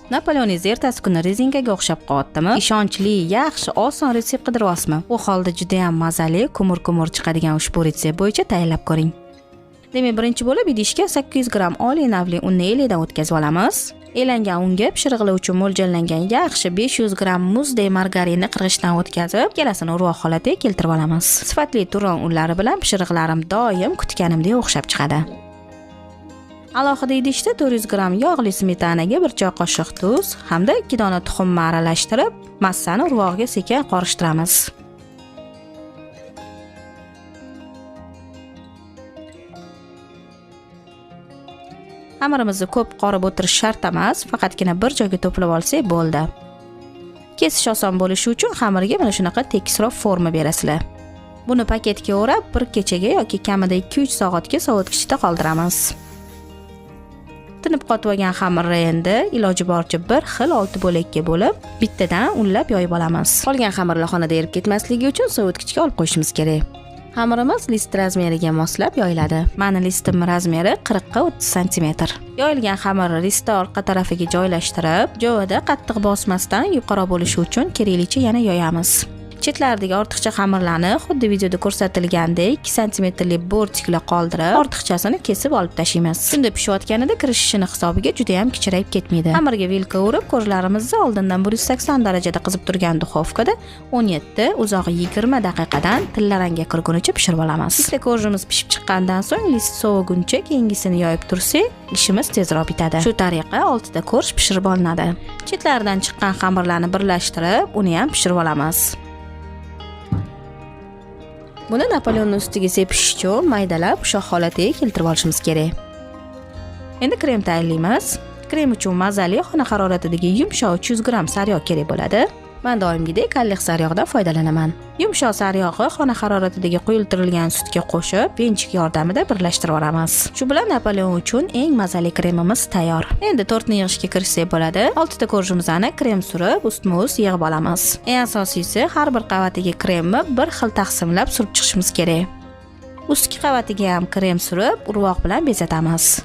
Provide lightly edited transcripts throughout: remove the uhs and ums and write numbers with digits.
Napoleoningiz ertasi kuni rezinkaga o'xshab qolyaptimi? Ishonchli, yaxshi, oson retsept qidiryapsizmi? U holda juda ham mazali, kumur chiqadigan ushbu retsept bo'yicha tayyorlab ko'ring. Demak, birinchi bo'lib idishga 800 g oliy navli unni elakdan o'tkazib olamiz. Elangan unga pishiriqlar uchun mo'ljallangan yaxshi 500 g muzdek margarinni qirg'ichdan o'tkazib, ikkalasini urvoq holatga keltirib olamiz. Sifatli turon unlari bilan pishiriqlarim doim kutganimdek o'xshab chiqadi. Alohida idishda 400 g yog'li smetanaga 1 choy qoshiq tuz hamda 2 dona tuxumni aralashtirib, massani urvog'iga sekin qorishtiramiz. Xamirimizni ko'p qorib o'tirish shart emas, faqatgina bir joyga to'plab olsak bo'ldi. Kesish oson bo'lishi uchun xamirga mana shunaqa tekisroq forma berasizlar. Buni paketga o'rab, bir kechaga yoki kamida 2-3 soatga sovutgichda qoldiramiz. Tinib qotib olgan xamirni endi iloji boricha bir xil 6 bo'lakka bo'lib, bittadan unlab yoyib olamiz. Qolgan xamirlar xonada erib ketmasligi uchun sovutgichga olib qo'yishimiz kerak. Xamirimiz list razmeriga moslab yoyiladi. Meni listim razmeri 40 ga 30 cm. Yoyilgan xamirni listning orqa tarafiga joylashtirib, joyida qattiq bosmasdan yuqori bo'lishi uchun keraklicha yana yoyamiz. Chetlaridagi ortiqcha xamirlarni xuddi videoda ko'rsatilgandek 2 cm lik bortiklar qoldirib, ortiqchasini kesib olib tashlaymiz. Shunda pishayotganida kirishishini hisobiga juda ham kichrayib ketmaydi. Xamirga vilka urib, ko'rlarimizni oldindan 180 darajada qizib turgan duxovkada 17, uzog'i 20 daqiqadan tillarangga kirgunicha pishirib olamiz. Bitta ko'rimiz pishib chiqqandan so'ng list soviguncha keyingisini yoyib tursak, ishimiz tezroq bitadi. Shu tariqa 6 ta ko'rish pishirib olinadi. Chetlaridan chiqqan xamirlarni birlashtirib, uni ham pishirib olamiz. Buni Napoleonning ustiga sepish uchun maydalab ushoq holatiga keltirib olishimiz kerak. Endi krem tayyorlaymiz. Krem uchun mazali xona haroratidagi yumshoq 300 g sariyog' kerak bo'ladi. Men doimgidek qalliq sariyog'dan foydalanaman. Yumshoq sariyog'i xona haroratidagi quyultirilgan sutga qo'shib, venchik yordamida birlashtirib olamiz. Shu bilan Napoleon uchun eng mazali kremimiz tayyor. Endi tortni yig'ishga kirishsak bo'ladi. 6 ta ko'rjimizni krem surib, ustma-ust yig'ib olamiz. Eng asosiysi, har bir qavatiga kremni bir xil taqsimlab surib chiqishimiz kerak. Ustki qavatiga ham krem surib, urvoq bilan bezatamiz.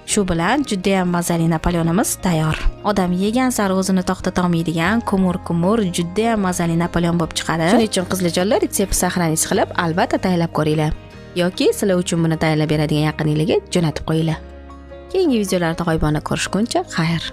Shu bilan juda ham mazali Napoleonimiz tayyor. Odam yegan sari o'zini to'xtata olmaydigan kumur juda ham mazali Napoleon bo'lib chiqadi. Shuning uchun qizlarjonlar retseptni saqlanish qilib, albatta tayyorlab ko'ringlar. Yoki sizlar uchun buni tayyorlab beradigan yaqiningizga jo'natib qo'yinglar. Keyingi videolarda g'oyibona ko'rishguncha xayr.